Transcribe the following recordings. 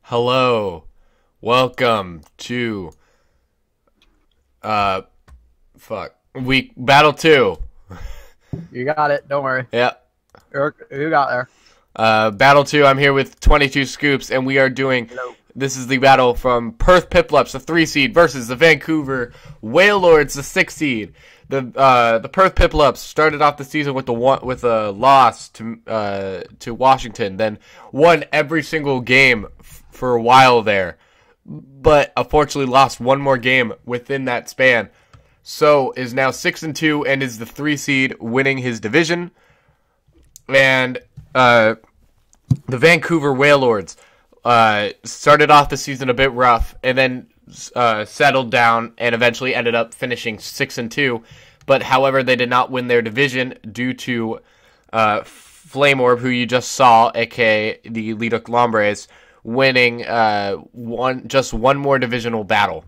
Hello. Welcome to week battle 2. You got it. Don't worry. Yep. You got there. Battle 2. I'm here with 22 Scoops, and we are doing. Hello. This is the battle from Perth Piplups, the 3 seed, versus the Vancouver Wailords, the 6 seed. The Perth Piplups started off the season with a loss to Washington, then won every single game for a while there, but unfortunately lost one more game within that span. So is now 6-2 and is the 3 seed, winning his division. And the Vancouver Wailords started off the season a bit rough, and then settled down and eventually ended up finishing 6-2. But however, they did not win their division due to Flame Orb, who you just saw, aka the Lido Lombres, winning just one more divisional battle.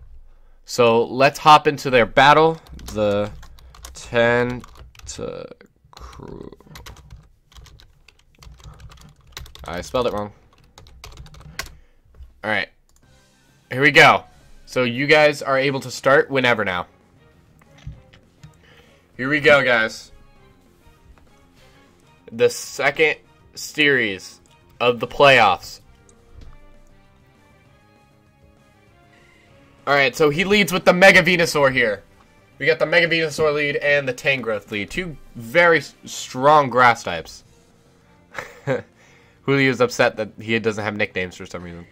So let's hop into their battle. The Tentacruel. I spelled it wrong. Alright. Here we go. So you guys are able to start whenever now. Here we go, guys. The second series of the playoffs. Alright, so he leads with the Mega Venusaur here. We got the Mega Venusaur lead and the Tangrowth lead. Two very strong grass types. Julio's upset that he doesn't have nicknames for some reason.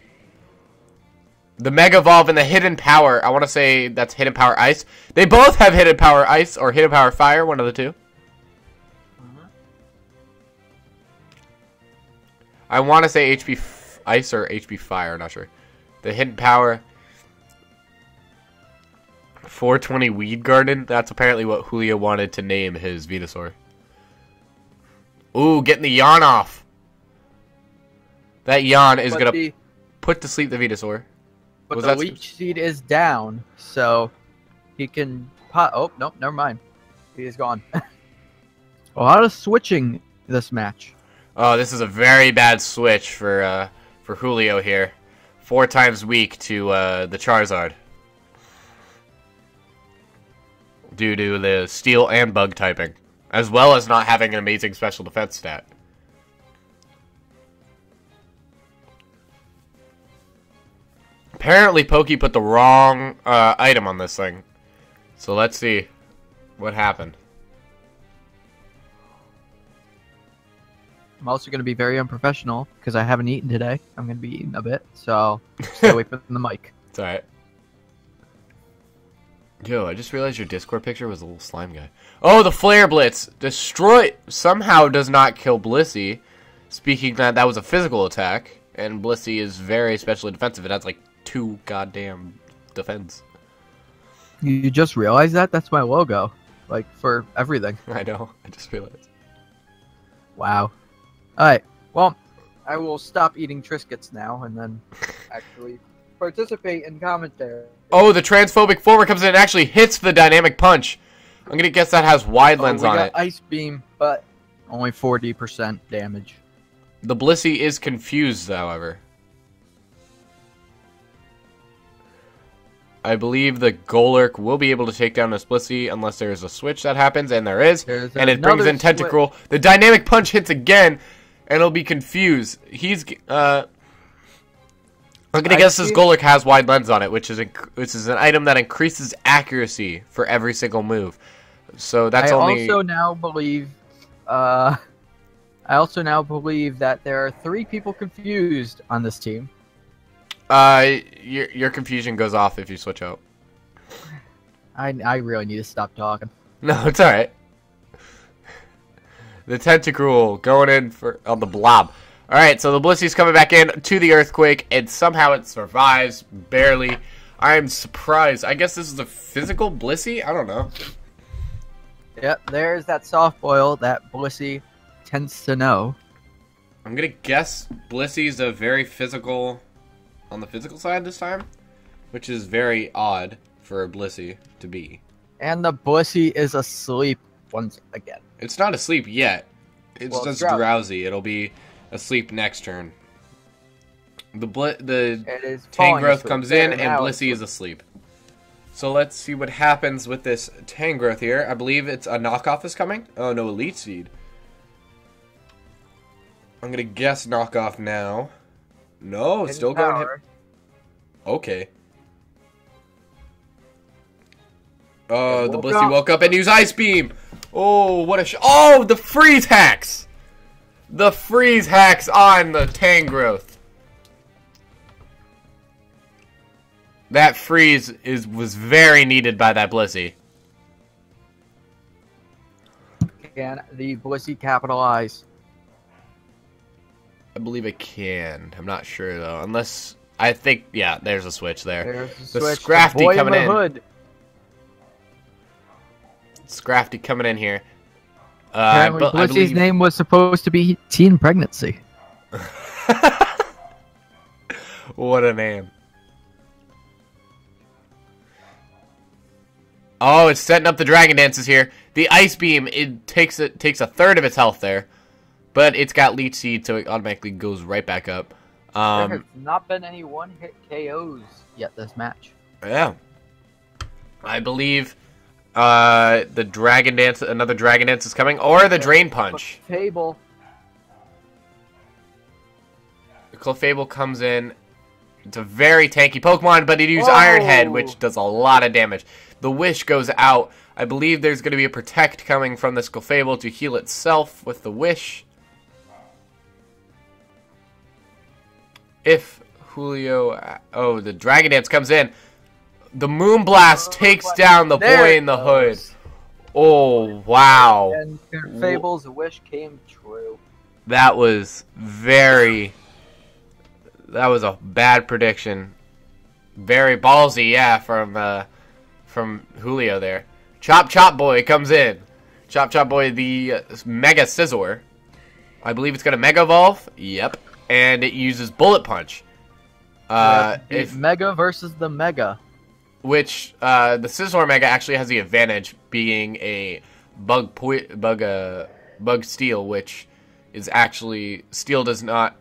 The Mega Evolve and the Hidden Power. I want to say that's Hidden Power Ice. They both have Hidden Power Ice or Hidden Power Fire, one of the two. I want to say HP Ice or HP Fire, not sure. The Hidden Power. 420 Weed Garden. That's apparently what Julio wanted to name his Venusaur. Ooh, getting the yawn off. That yawn is going to put to sleep the Venusaur. But the leech seed is down, so he can pot. Oh, nope, never mind. He is gone. A lot of switching this match. Oh, this is a very bad switch for Julio here. 4 times weak to the Charizard. Due to the steel and bug typing, as well as not having an amazing special defense stat. Apparently, Pokey put the wrong item on this thing. So let's see what happened. I'm also going to be very unprofessional because I haven't eaten today. I'm going to be eating a bit, so stay away from the mic. It's alright. Yo, I just realized your Discord picture was a little slime guy. Oh, the Flare Blitz! Destroy somehow does not kill Blissey. Speaking that was a physical attack, and Blissey is very specially defensive. It has like 2 goddamn defense. You just realized that? That's my logo. Like, for everything. I know. I just realized. Wow. Alright. Well, I will stop eating Triscuits now and then actually participate in commentary. Oh, the transphobic forward comes in and actually hits the dynamic punch. I'm going to guess that has wide lens on it. Ice Beam, but only 40% damage. The Blissey is confused, however. I believe the Golurk will be able to take down this Blissey unless there is a switch that happens, and there is. And it brings in Tentacruel. The dynamic punch hits again, and it'll be confused. He's I'm gonna guess this Golurk has wide lens on it, which is an item that increases accuracy for every single move. So that's only. I also now believe that there are 3 people confused on this team. Your confusion goes off if you switch out. I really need to stop talking. No, it's alright. The Tentacruel going in on the Blob. Alright, so the Blissey's coming back in to the Earthquake, and somehow it survives, barely. I'm surprised. I guess this is a physical Blissey? I don't know. Yep, there's that soft boil that Blissey tends to know. I'm gonna guess Blissey's a very physical, on the physical side this time, which is very odd for a Blissey to be. And the Blissey is asleep once again. It's not asleep yet. It's just drowsy. It'll be asleep next turn. The It is falling Tangrowth asleep. comes There, in, and now Blissey it's is asleep. So let's see what happens with this Tangrowth here. I believe it's a knockoff is coming. Oh, no, Elite Seed. I'm going to guess knockoff now. No, it's still going. Okay. Oh, the Blissey woke up and used Ice Beam. Oh, what a oh, the freeze hacks. The freeze hacks on the Tangrowth. That freeze was very needed by that Blissey. Can the Blissey capitalize? I believe it can. I'm not sure though. Unless I think yeah, there's a switch there. There's The switch. Scrafty Boy coming in the in. hood. Scrafty coming in here. Apparently, Blissey's name was supposed to be Teen Pregnancy. What a name. Oh, it's setting up the Dragon Dances here. The Ice Beam, it takes a third of its health there. But it's got Leech Seed, so it automatically goes right back up. There have not been any one-hit KOs yet this match. Yeah. I believe the Dragon Dance, another Dragon Dance is coming, or the Drain Punch. Clefable. The Clefable comes in. It's a very tanky Pokemon, but it uses Iron Head, which does a lot of damage. The Wish goes out. I believe there's going to be a Protect coming from this Clefable to heal itself with the Wish. If Julio... Oh, the Dragon Dance comes in. The Moonblast takes down the boy in the hood. Oh, wow. And Fable's wish came true. That was very... That was a bad prediction. Very ballsy, yeah, from Julio there. Chop Chop Boy comes in. Chop Chop Boy, the Mega Scizor. I believe it's going to Mega Evolve. Yep. And it uses Bullet Punch. If Mega versus the Mega. Which, the Scizor Mega actually has the advantage being a Bug Steel, which is actually... Steel does not...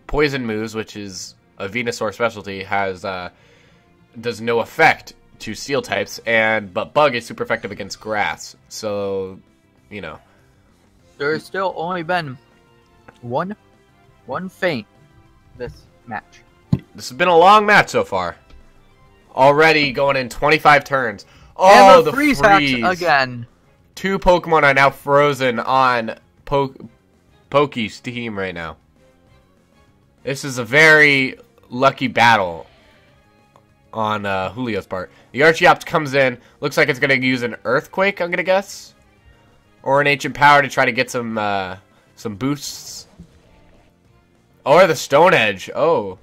Poison Moves, which is a Venusaur specialty, does no effect to Steel types, but Bug is super effective against Grass. So, you know. There's still only been one feint this match. This has been a long match so far. Already going in 25 turns. Oh, and the freeze hacks again. 2 Pokemon are now frozen on Poke's team right now. This is a very lucky battle on Julio's part. The Archeops comes in. Looks like it's going to use an Earthquake, I'm going to guess. Or an Ancient Power to try to get some boosts. Or the Stone Edge. Oh.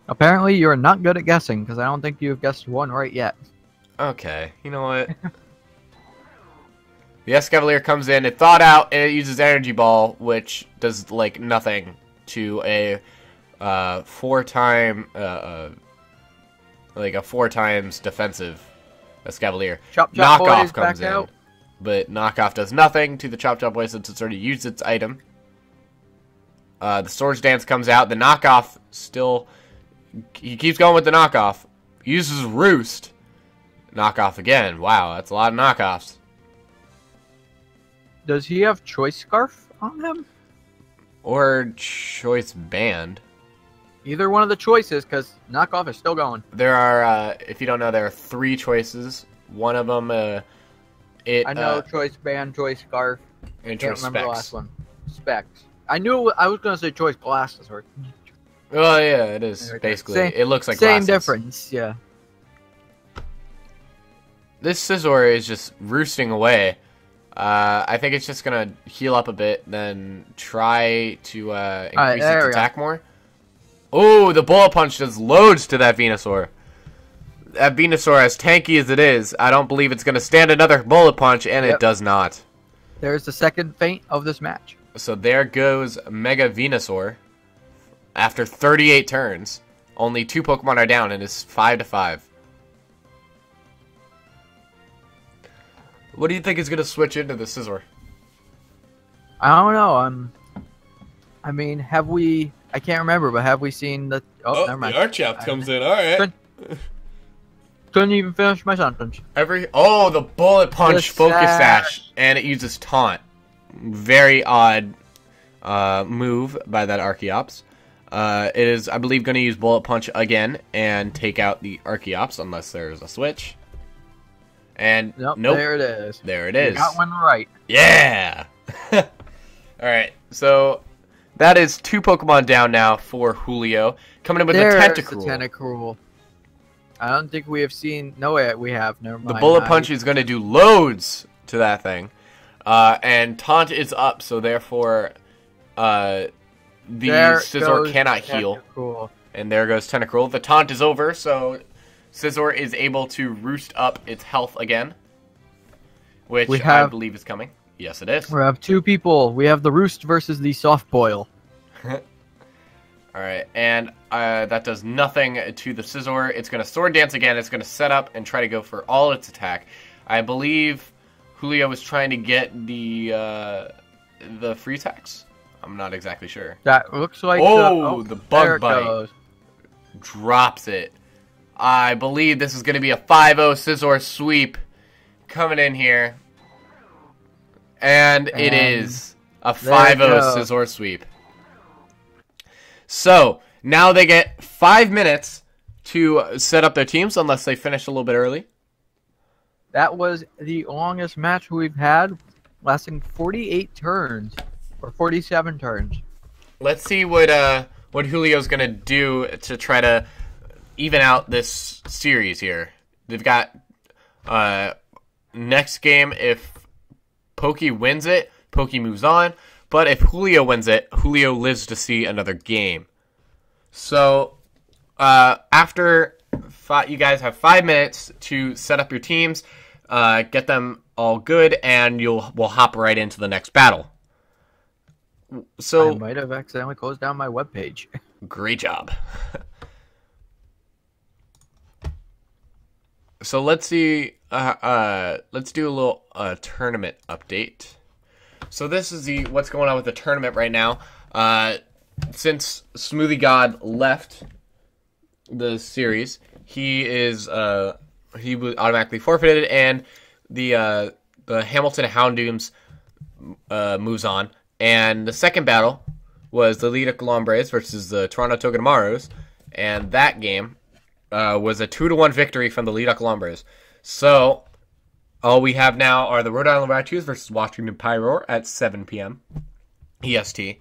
Apparently, you're not good at guessing, because I don't think you've guessed one right yet. Okay, you know what? The Escavalier comes in, it thawed out, and it uses Energy Ball, which does, like, nothing to a 4 times defensive Escavalier. Chop Chop Boy Knockoff is comes back in, out. but Knockoff does nothing to the Chop Chop Boy since it's already used its item. The Swords Dance comes out, the Knockoff still... He keeps going with the Knockoff. Uses Roost. Knockoff again. Wow, that's a lot of knockoffs. Does he have Choice Scarf on him? Or Choice Band. Either one of the choices, because knockoff is still going. There are, if you don't know, there are 3 choices. One of them, I know Choice Band, Choice Scarf. Intro Can't remember the Specs. last one. Specs. I knew I was going to say Choice Glasses. Or... Oh yeah, it is basically. It looks like same glasses. difference, yeah. This Scizor is just roosting away. I think it's just gonna heal up a bit, then try to increase its attack more. Oh, the Bullet Punch does loads to that Venusaur. That Venusaur, as tanky as it is, I don't believe it's gonna stand another Bullet Punch, and it does not. There's the second feint of this match. So there goes Mega Venusaur. After 38 turns, only 2 Pokemon are down, and it's 5-5. What do you think is going to switch into the Scizor? I don't know. I mean, have we I can't remember, but have we seen the? Oh, never mind. The Archaeops comes in. All right. Couldn't even finish my sentence. The bullet punch The focus sash. sash, and it uses taunt. Very odd move by that Archaeops. It is, I believe, going to use bullet punch again and take out the Archaeops unless there's a switch. And Nope. nope. There it is. There it is. You got one right. Yeah. All right. So that is 2 Pokemon down now for Julio. Coming in with There's the the Tentacruel. Tentacruel. I don't think we have seen. No way, we have. Never mind. The bullet punch is going to do loads to that thing. And taunt is up, so therefore the Scizor cannot heal. Cool. And there goes Tentacruel. The taunt is over, so Scizor is able to roost up its health again. Which I believe is coming. Yes, it is. We have 2 people. We have the Roost versus the Soft Boil. Alright, and that does nothing to the Scizor. It's going to Sword Dance again. It's going to set up and try to go for all its attack. I believe Julio was trying to get the free attacks. I'm not exactly sure. That looks like the Bug Bite drops it. I believe this is going to be a 5-0 Scizor sweep coming in here. And it is a 5-0 Scizor sweep. So, now they get 5 minutes to set up their teams, unless they finish a little bit early. That was the longest match we've had, lasting 48 turns, or 47 turns. Let's see what Julio's going to do to try to even out this series here. They've got next game, if Pokey wins it, Pokey moves on. But if Julio wins it, Julio lives to see another game. So, after you guys have 5 minutes to set up your teams, get them all good, and we'll hop right into the next battle. So I might have accidentally closed down my webpage. Great job. So let's see. Let's do a little tournament update. So this is what's going on with the tournament right now. Since Smoothie God left the series, he was automatically forfeited, and the Hamilton Houndooms moves on. And the second battle was the Lita Colombres versus the Toronto Togedemaros, and that game was a 2-1 victory from the Lita Colombres. So all we have now are the Rhode Island Raichus versus Washington Pyroar at 7 p.m. EST.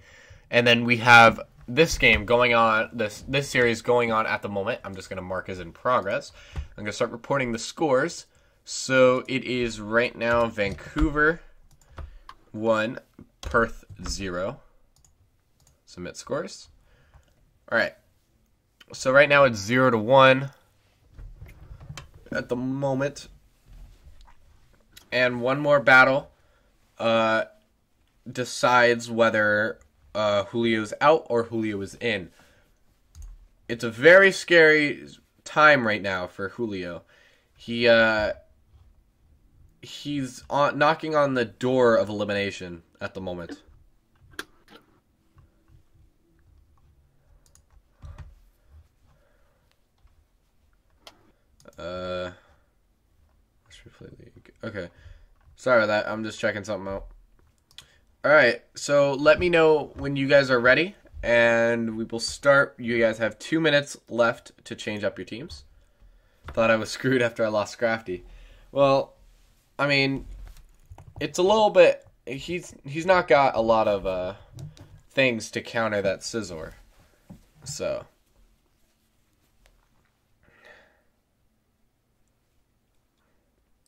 And then we have this game going on, this series going on at the moment. I'm just going to mark as in progress. I'm going to start reporting the scores. So it is right now Vancouver 1, Perth 0. Submit scores. All right. So right now it's 0-1 at the moment. And one more battle decides whether Julio's out or Julio is in. It's a very scary time right now for Julio. He's knocking on the door of elimination at the moment. Okay. Sorry about that. I'm just checking something out. Alright, so let me know when you guys are ready, and we will start. You guys have 2 minutes left to change up your teams. Thought I was screwed after I lost Scrafty. Well, I mean, it's a little bit... He's not got a lot of things to counter that Scizor. So...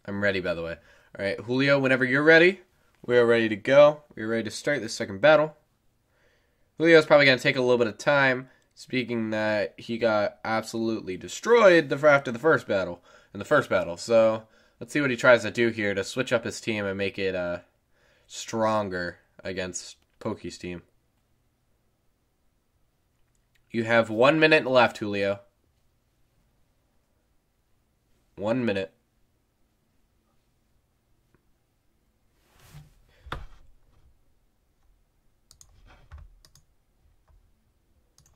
I'm ready, by the way. Alright, Julio, whenever you're ready, we are ready to go. We're ready to start this second battle. Julio's probably going to take a little bit of time, speaking that he got absolutely destroyed after the first battle. So, let's see what he tries to do here to switch up his team and make it stronger against Pokey's team. You have 1 minute left, Julio. 1 minute.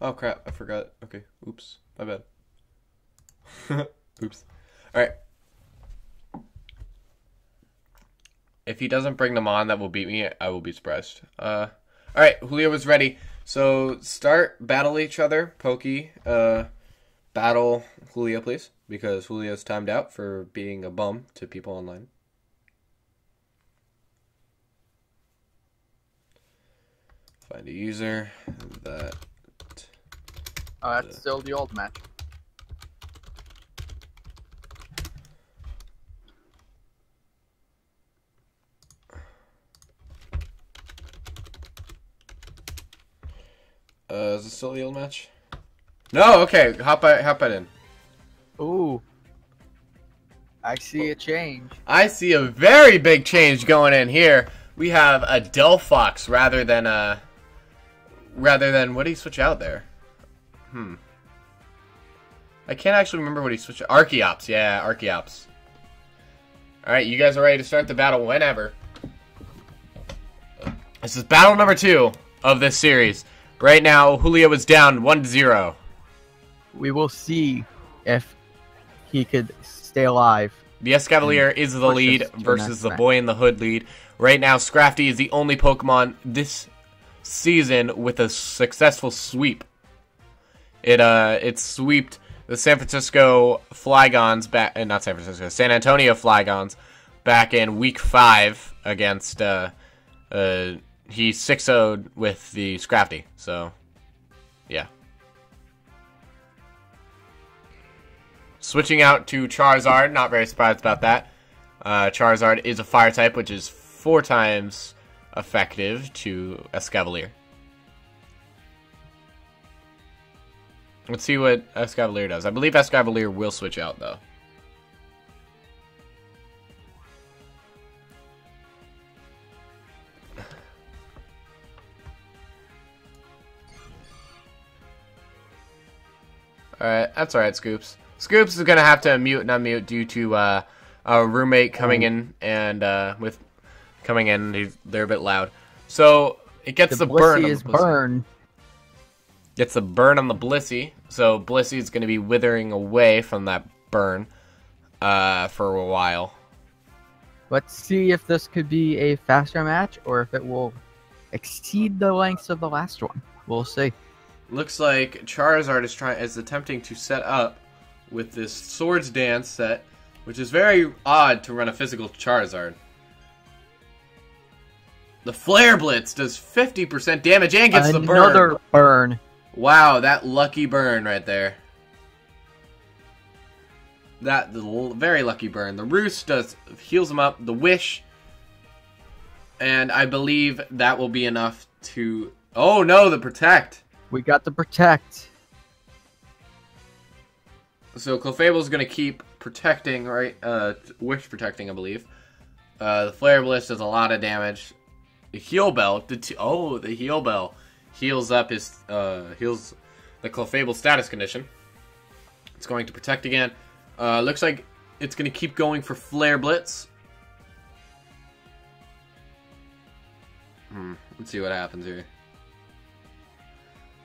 Oh crap, I forgot. Okay, oops, my bad. Oops. Alright. If he doesn't bring them on that will beat me, I will be surprised. Alright, Julio is ready. So start, battle each other. Pokey, battle Julio, please. Because Julio's timed out for being a bum to people online. Find a user that... Oh, that's still the old match. Is it still the old match? No, okay, hop right in. Ooh. I see a change. I see a very big change going in here. We have a Delphox rather than what did he switch out there? I can't actually remember what he switched. Archeops, yeah, Archeops. Alright, you guys are ready to start the battle whenever. This is battle number 2 of this series. Right now, Julio is down 1-0. We will see if he could stay alive. The Escavalier is the lead versus the Boy in the Hood lead. Right now, Scrafty is the only Pokemon this season with a successful sweep. It sweeped the San Francisco Flygons back, not San Francisco, San Antonio Flygons back in week 5 against, he 6-0'd with the Scrafty, so, yeah. Switching out to Charizard, not very surprised about that. Charizard is a fire type, which is 4 times effective to Escavalier. Let's see what Escavalier does. I believe Escavalier will switch out, though. Alright, that's alright, Scoops. Scoops is going to have to mute and unmute due to a roommate coming in, and they're a bit loud. So, it gets the burn on the Blissey. Gets the burn on the Blissey. So, Blissey is going to be withering away from that burn for a while. Let's see if this could be a faster match, or if it will exceed the lengths of the last one. We'll see. Looks like Charizard is attempting to set up with this Swords Dance set, which is very odd to run a physical Charizard. The Flare Blitz does 50% damage and gets the burn. Another burn. Wow, that lucky burn right there. That very lucky burn. The Roost heals him up. The Wish, and I believe that will be enough to. Oh no, the Protect. We got the Protect. So Clefable's gonna keep protecting, right? Wish protecting, I believe. The Flare Blitz does a lot of damage. The Heal Bell. The Heal Bell heals up his heals the Clefable status condition. It's going to protect again. Looks like it's going to keep going for Flare Blitz. Let's see what happens here.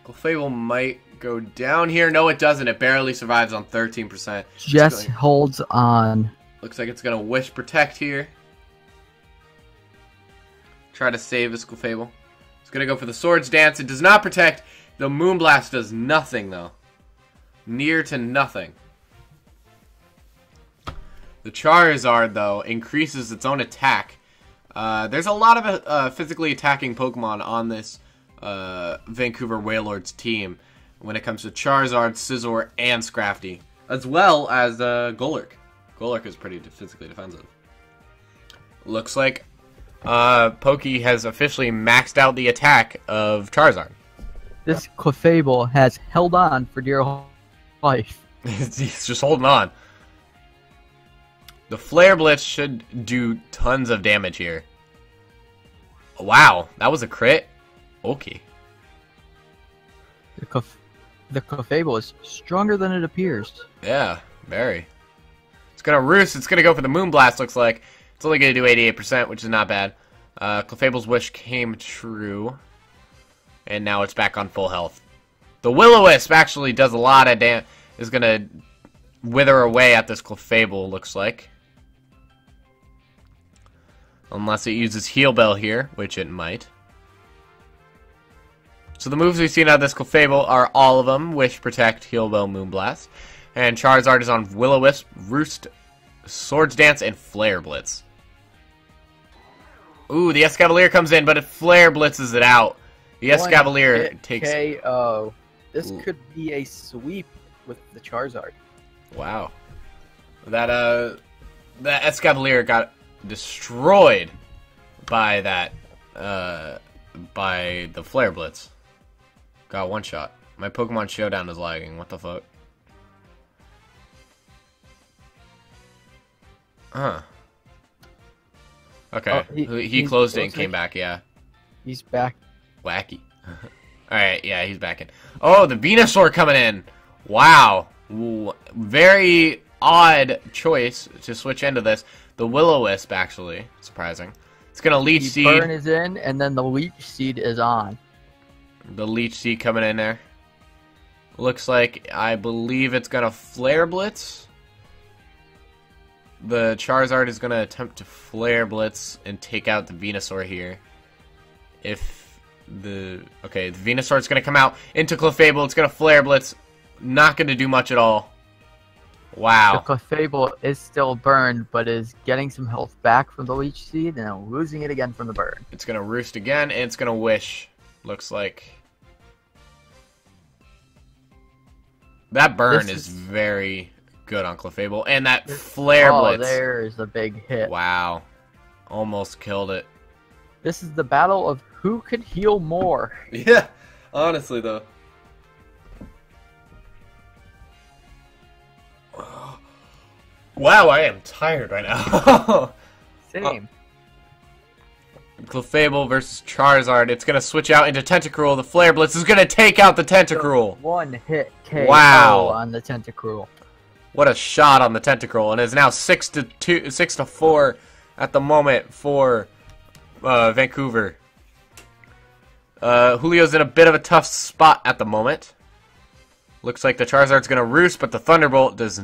Clefable might go down here. No, it doesn't. It barely survives on 13%. Just holds on. Looks like it's going to Wish Protect here. Try to save this Clefable. It's going to go for the Swords Dance. It does not protect. The Moonblast does nothing, though. Near to nothing. The Charizard, though, increases its own attack. There's a lot of physically attacking Pokemon on this Vancouver Wailords team when it comes to Charizard, Scizor, and Scrafty, as well as Golurk. Golurk is pretty physically defensive. Looks like Pokey has officially maxed out the attack of Charizard. This Clefable has held on for dear life. He's just holding on. The Flare Blitz should do tons of damage here. Wow, that was a crit? Okay. The Clefable is stronger than it appears. Yeah, very. It's gonna Roost. It's gonna go for the Moonblast, looks like. It's only gonna do 88%, which is not bad. Clefable's wish came true. And now it's back on full health. The Will-O-Wisp actually does a lot of damage. Is going to wither away at this Clefable, looks like. Unless it uses Heal Bell here, which it might. So the moves we've seen out of this Clefable are all of them. Wish, Protect, Heal Bell, Moonblast. And Charizard is on Will-O-Wisp, Roost, Swords Dance, and Flare Blitz. Ooh, the Escavalier comes in, but it Flare Blitzes it out. The Escavalier takes... KO. This could be a sweep with the Charizard. Wow. That Escavalier got destroyed by that, by the Flare Blitz. Got one shot. My Pokemon Showdown is lagging. What the fuck? Huh. Okay. Oh, he closed it and came back, yeah. He's back. Wacky. Alright, yeah, he's back in. Oh, the Venusaur coming in. Wow. Very odd choice to switch into this. The Will-O-Wisp, actually. Surprising. It's going to Leech Seed. Burn is in, and then the Leech Seed is on. The Leech Seed coming in there. Looks like, I believe it's going to Flare Blitz. The Charizard is going to attempt to Flare Blitz and take out the Venusaur here. Okay, the Venusaur is going to come out into Clefable. It's going to Flare Blitz. Not going to do much at all. Wow. The Clefable is still burned, but is getting some health back from the Leech Seed, and losing it again from the burn. It's going to Roost again, and it's going to Wish. Looks like. That burn is very good on Clefable. And that Flare Blitz. Oh, there's a big hit. Wow. Almost killed it. This is the battle of who could heal more. Yeah, honestly, though. Wow, I am tired right now. Same. Clefable versus Charizard. It's going to switch out into Tentacruel. The Flare Blitz is going to take out the Tentacruel. One hit KO on the Tentacruel. What a shot on the Tentacruel. And it's now 6-4 at the moment for Vancouver. Julio's in a bit of a tough spot at the moment. Looks like the Charizard's going to Roost, but the Thunderbolt does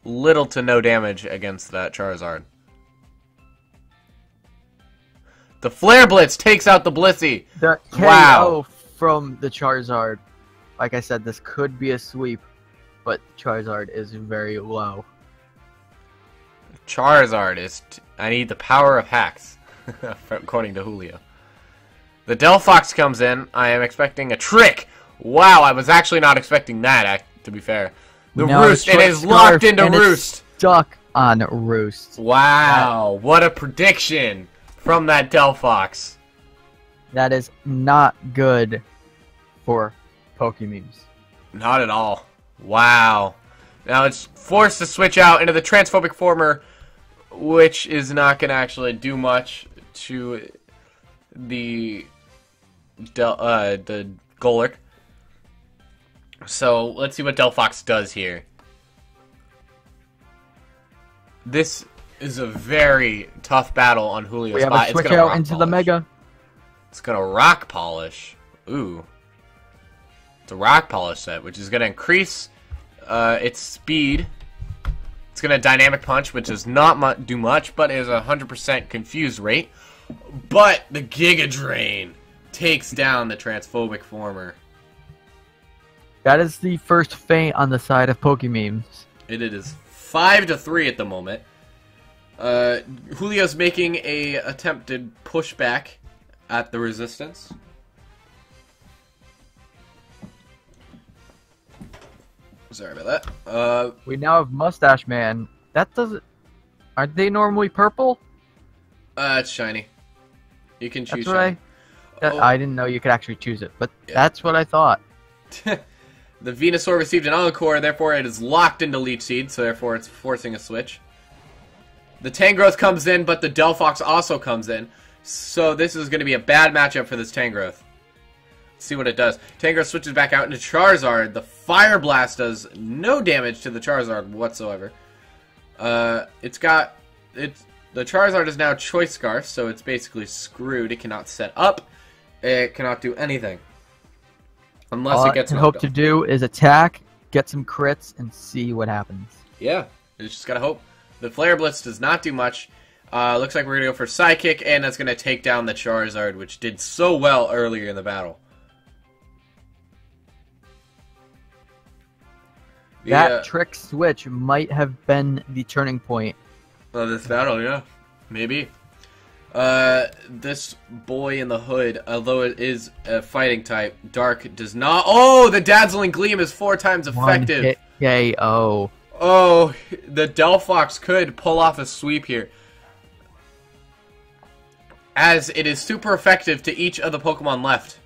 little to no damage against that Charizard. The Flare Blitz takes out the Blissey. The KO from the Charizard. Like I said, this could be a sweep, but Charizard is very low. Charizard is... I need the power of hacks, according to Julio. The Delphox comes in. I am expecting a trick. Wow, I was actually not expecting that, to be fair. The Roost, it is locked into Roost. Stuck on Roost. Wow, what a prediction from that Delphox. That is not good for Pokememes. Not at all. Wow. Now it's forced to switch out into the Transphobic Former, which is not going to actually do much to the Golurk. So let's see what Delphox does here. This is a very tough battle on Julio's spot. We have a switch out into the Mega. It's going to Rock Polish. Ooh. It's a Rock Polish set, which is going to increase its speed. It's going to Dynamic Punch, which does not do much, but is a 100% confuse rate. But the Giga Drain takes down the Transphobic Former. That is the first feint on the side of Pokememes. It is 5-3 at the moment. Julio's making a attempted pushback at the Resistance. Sorry about that. We now have Mustache Man. That doesn't... Aren't they normally purple? It's shiny. You can choose shiny. I didn't know you could actually choose it, but yeah. That's what I thought. The Venusaur received an Encore, therefore it is locked into Leech Seed, so therefore it's forcing a switch. The Tangrowth comes in, but the Delphox also comes in. So this is going to be a bad matchup for this Tangrowth. Let's see what it does. Tangrowth switches back out into Charizard. The Fire Blast does no damage to the Charizard whatsoever. The Charizard is now Choice Scarf, so it's basically screwed. It cannot set up. It cannot do anything. Unless All it I gets can knocked hope off. to do is attack, get some crits, and see what happens. Yeah, you just gotta hope. The Flare Blitz does not do much. Looks like we're gonna go for Psychic, and that's gonna take down the Charizard, which did so well earlier in the battle. That trick switch might have been the turning point. Of this battle, yeah. Maybe. This boy in the hood, although it is a fighting type, Dark does not... Oh, the Dazzling Gleam is 4 times effective. 1 hit KO. Oh, the Delphox could pull off a sweep here, as it is super effective to each of the Pokemon left.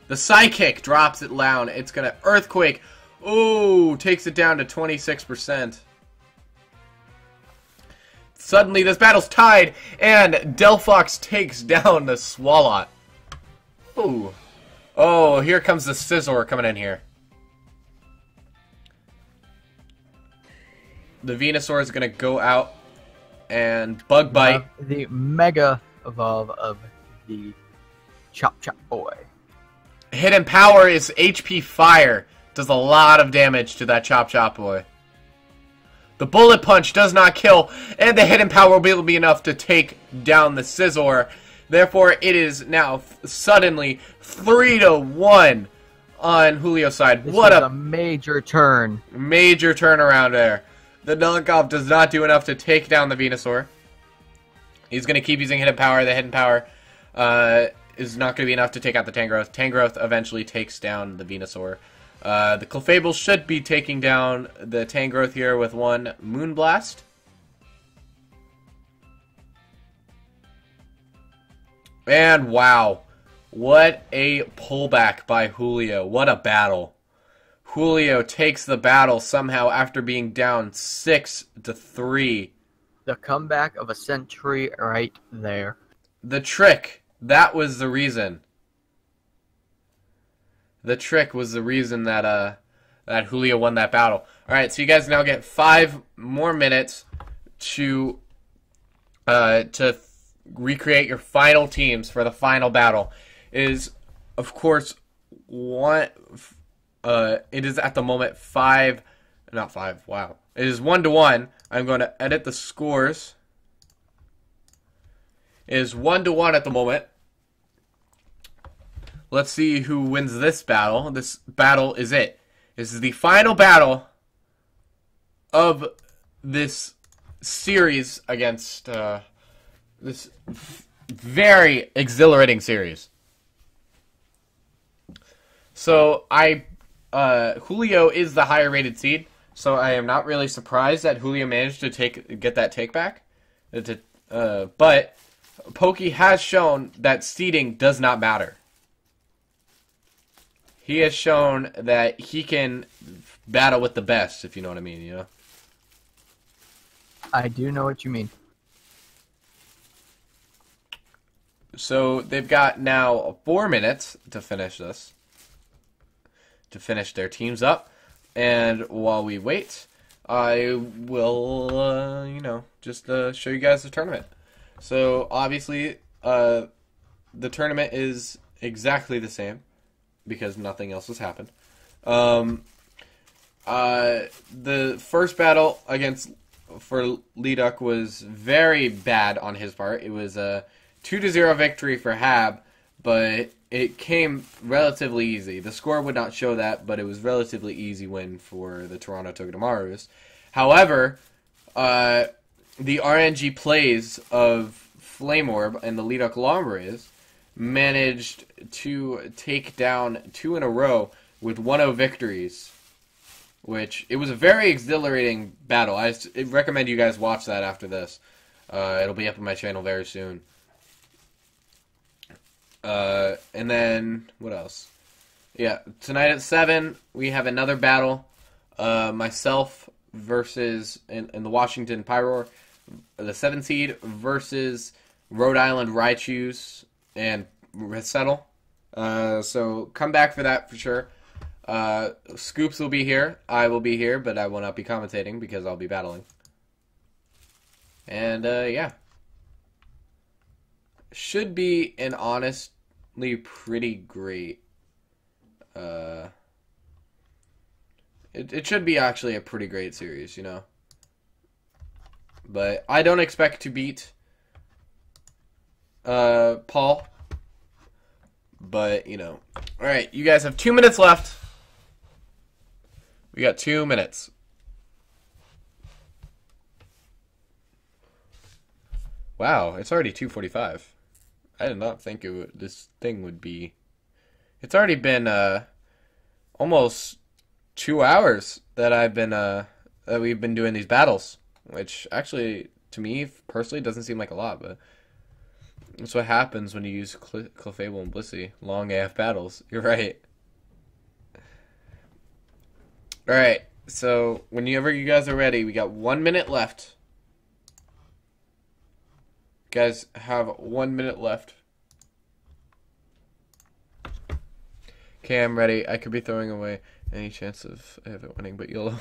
The Psychic drops it down. It's going to Earthquake. Ooh, takes it down to 26%. Suddenly, this battle's tied, and Delphox takes down the Swalot. Ooh. Oh, here comes the Scizor coming in here. The Venusaur is going to go out and Bug Bite. The Mega Evolve of the Chop Chop Boy. Hidden Power is HP Fire. Does a lot of damage to that Chop Chop Boy. The Bullet Punch does not kill, and the Hidden Power will be enough to take down the Scizor. Therefore, it is now suddenly 3-1 on Julio's side. This What is a major turn. Major turnaround there. The knockoff does not do enough to take down the Venusaur. He's going to keep using Hidden Power. The Hidden Power is not going to be enough to take out the Tangrowth. Tangrowth eventually takes down the Venusaur. The Clefable should be taking down the Tangrowth here with one Moonblast. And wow, what a pullback by Julio. What a battle. Julio takes the battle somehow after being down 6-3. The comeback of a century right there. The trick, that was the reason. The trick was the reason that that Julio won that battle. All right, so you guys now get 5 more minutes to recreate your final teams for the final battle. It is, of course, it is at the moment 5, not 5. Wow, it is 1-1. I'm going to edit the scores. It is 1-1 at the moment. Let's see who wins this battle. This battle is it. This is the final battle of this series against this very exhilarating series. So Julio is the higher rated seed, so I am not really surprised that Julio managed to get that take back. But Pokey has shown that seeding does not matter. He has shown that he can battle with the best, if you know what I mean, you know? I do know what you mean. So they've got now 4 minutes to finish this. To finish their teams up. And while we wait, I will, just show you guys the tournament. So obviously, the tournament is exactly the same, because nothing else has happened. The first battle for Leduc was very bad on his part. It was a 2-0 victory for Hab, but it came relatively easy. The score would not show that, but it was relatively easy win for the Toronto Togedemaru's. However, the RNG plays of Flame Orb and the Leduc Lombres managed to take down 2 in a row with 1-0 victories, which it was a very exhilarating battle. I recommend you guys watch that after this. It'll be up on my channel very soon. And then, what else? Yeah, tonight at 7, we have another battle. Myself versus, in the Washington Pyroar, the 7 seed versus Rhode Island Raichus and Settle. So come back for that for sure. Scoops will be here. I will be here, but I will not be commentating because I'll be battling. And, yeah. Should be an honestly pretty great It should be actually a pretty great series, you know. But I don't expect to beat Paul. But, you know. Alright, you guys have 2 minutes left. We got 2 minutes. Wow, it's already 2:45. I did not think this thing would be... It's already been almost 2 hours that that we've been doing these battles, which actually, to me personally, doesn't seem like a lot, but that's what happens when you use Clefable and Blissey. Long AF battles. You're right. Alright, so whenever you guys are ready, we got 1 minute left. You guys have 1 minute left. Okay, I'm ready. I could be throwing away any chance of it winning, but YOLO.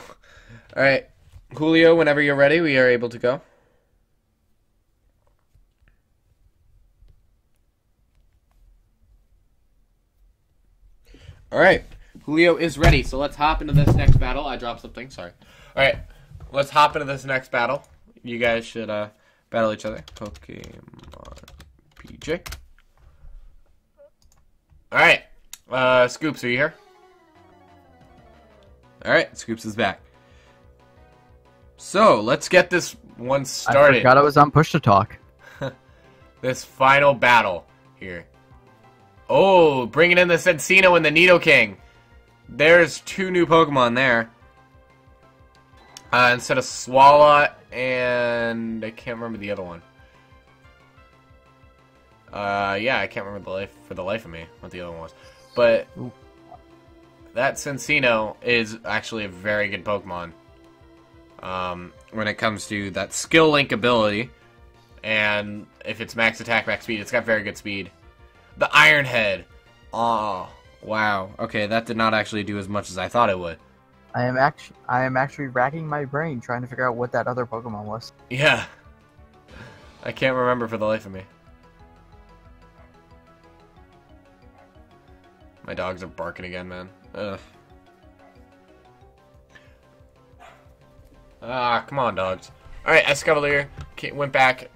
Alright, Julio, whenever you're ready, we are able to go. Alright, Julio is ready, so let's hop into this next battle. I dropped something, sorry. Alright, let's hop into this next battle. You guys should battle each other. Pokemon PJ. Alright, Scoops, are you here? Alright, Scoops is back. So, let's get this one started. I forgot I was on push to talk. This final battle here. Oh, bringing in the Sensino and the Nidoking. There's 2 new Pokemon there. Instead of Swalot and... I can't remember the other one. Yeah, I can't remember for the life of me what the other one was. But that Sensino is actually a very good Pokemon. When it comes to that skill link ability. And if it's max attack, max speed, it's got very good speed. The Iron Head. Oh, wow. Okay, that did not actually do as much as I thought it would. I am actually racking my brain trying to figure out what that other Pokemon was. Yeah. I can't remember for the life of me. My dogs are barking again, man. Ugh. Ah, come on, dogs. Alright, Escavalier went back.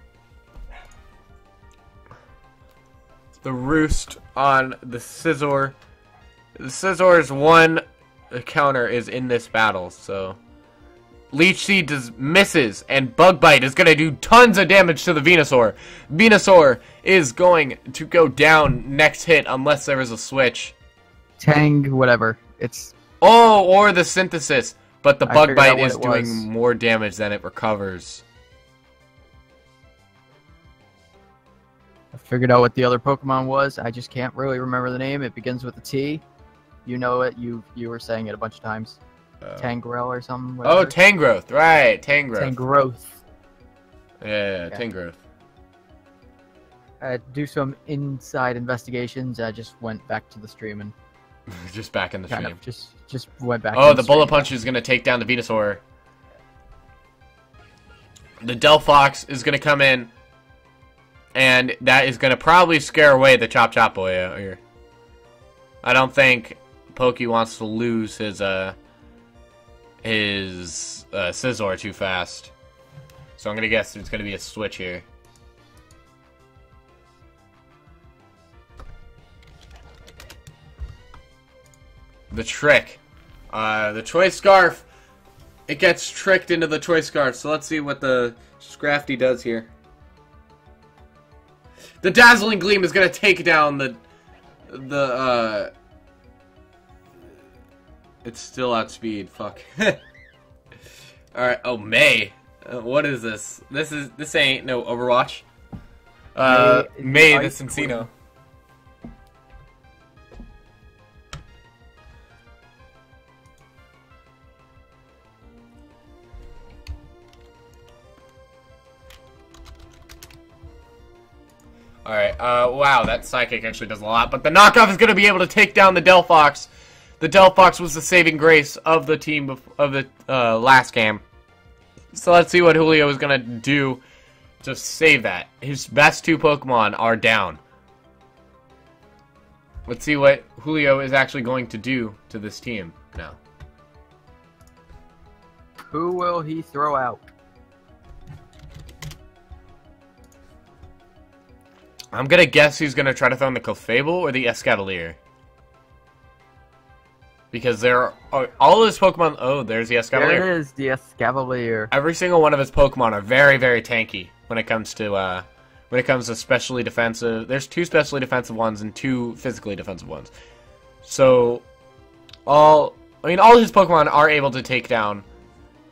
The Roost on the Scizor. The Scizzor's one counter is in this battle, so... Leech Seed misses, and Bug Bite is going to do tons of damage to the Venusaur. Venusaur is going to go down next hit unless there is a switch. Tang, whatever. It's... Oh, or the Synthesis. But the Bug Bite is doing was. more damage than it recovers. I figured out what the other Pokemon was. I just can't really remember the name. It begins with a T. You know it. You were saying it a bunch of times. Tangrel or something. Whatever. Oh, Tangrowth. Right, Tangrowth. Tangrowth. Yeah, Tangrowth. Do some inside investigations. I just went back to the stream and... Just back in the stream. Just went back. Oh, the Bullet Punch is going to take down the Venusaur. The Delphox is going to come in. And that is going to probably scare away the Chop Chop Boy out here. I don't think Pokey wants to lose his Scizor too fast. So I'm going to guess there's going to be a switch here. The trick. The Choice Scarf. It gets tricked into the Choice Scarf. So let's see what the Scrafty does here. The Dazzling Gleam is going to take down it's still outspeed. Fuck. Alright. Oh, May. What is this? This ain't no Overwatch. May the Sensino. Alright, wow, that Psychic actually does a lot, but the knockoff is going to be able to take down the Delphox. The Delphox was the saving grace of the team of the last game. So let's see what Julio is going to do to save that. His best 2 Pokemon are down. Let's see what Julio is actually going to do to this team now. Who will he throw out? I'm going to guess he's going to try to throw in the Clefable or the Escavalier. Because there are all of his Pokemon... Oh, there's the Escavalier. There it is, the Escavalier. Every single one of his Pokemon are very, very tanky when it comes to specially defensive. There's 2 specially defensive ones and 2 physically defensive ones. So, all his Pokemon are able to take down...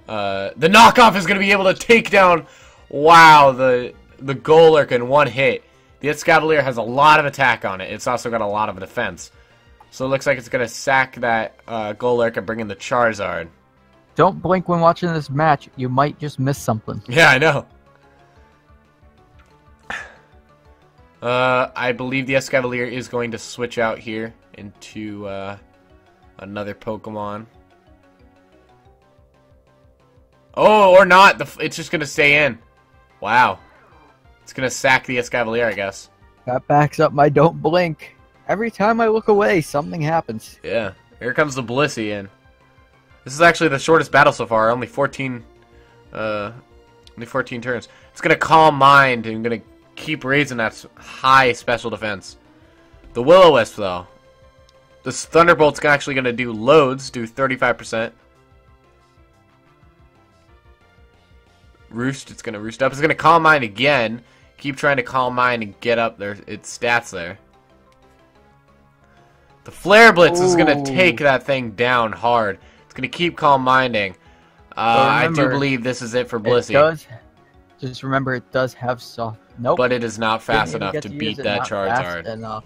the knockoff is going to be able to take down... Wow, the Golurk in one hit. The Escavalier has a lot of attack on it. It's also got a lot of defense. So it looks like it's going to sack that Golurk and bring in the Charizard. Don't blink when watching this match. You might just miss something. Yeah, I know. I believe the Escavalier is going to switch out here into another Pokemon. Oh, or not. It's just going to stay in. Wow. It's going to sack the Escavalier, I guess. That backs up my don't blink. Every time I look away, something happens. Yeah. Here comes the Blissey in. This is actually the shortest battle so far. Only 14 turns. It's going to Calm Mind and going to keep raising that high special defense. The Will-O-Wisp, though. This Thunderbolt's actually going to do loads, do 35%. Roost, it's going to roost up. It's going to Calm Mind again. Keep trying to Calm Mind and get up its stats there. The Flare Blitz is going to take that thing down hard. It's going to keep Calm Minding. I do believe this is it for Blissey. Just remember, it does have soft. Nope. But it is not fast enough to beat that Charizard.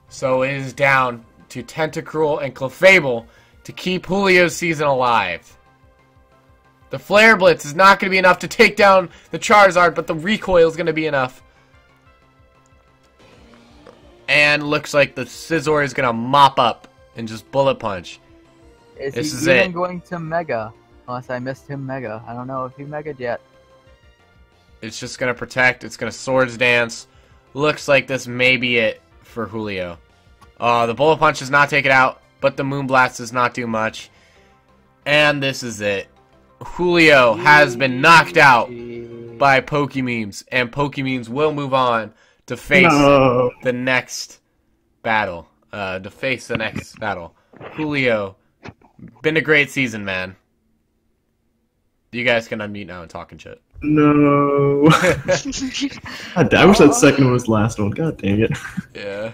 So it is down to Tentacruel and Clefable to keep Julio's season alive. The Flare Blitz is not going to be enough to take down the Charizard, but the recoil is going to be enough. And looks like the Scizor is going to mop up and just Bullet Punch. Is he even going to Mega? Unless I missed him Mega. I don't know if he Mega'd yet. It's just going to protect. It's going to Swords Dance. Looks like this may be it for Julio. The Bullet Punch does not take it out, but the Moonblast does not do much. And this is it. Julio has been knocked out by Pokememes, and Pokememes will move on to face the next battle. Julio, been a great season, man. You guys can unmute now and talk and shit. No. God, I wish that second one was the last one. God dang it. Yeah.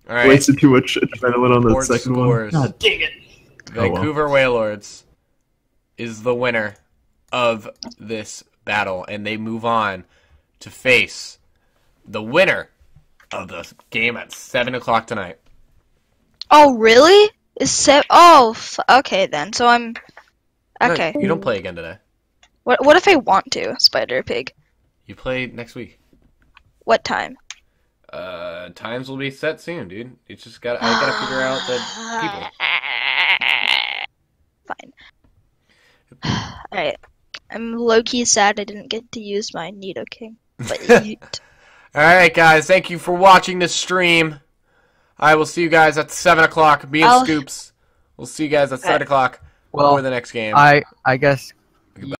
All right. Wasted too much adrenaline on the second one. God dang it. Vancouver Wailords is the winner of this battle, and they move on to face the winner of the game at 7 o'clock tonight. Oh, really? Okay then. So I'm... Okay. No, you don't play again today. What if I want to, Spider Pig? You play next week. What time? Times will be set soon, dude. It's just I gotta figure out the people. Fine. Alright. I'm low-key sad I didn't get to use my Nidoking. But Alright, guys. Thank you for watching this stream. I will see you guys at 7 o'clock. Me and Scoops. We'll see you guys at 7 o'clock for the next game. I guess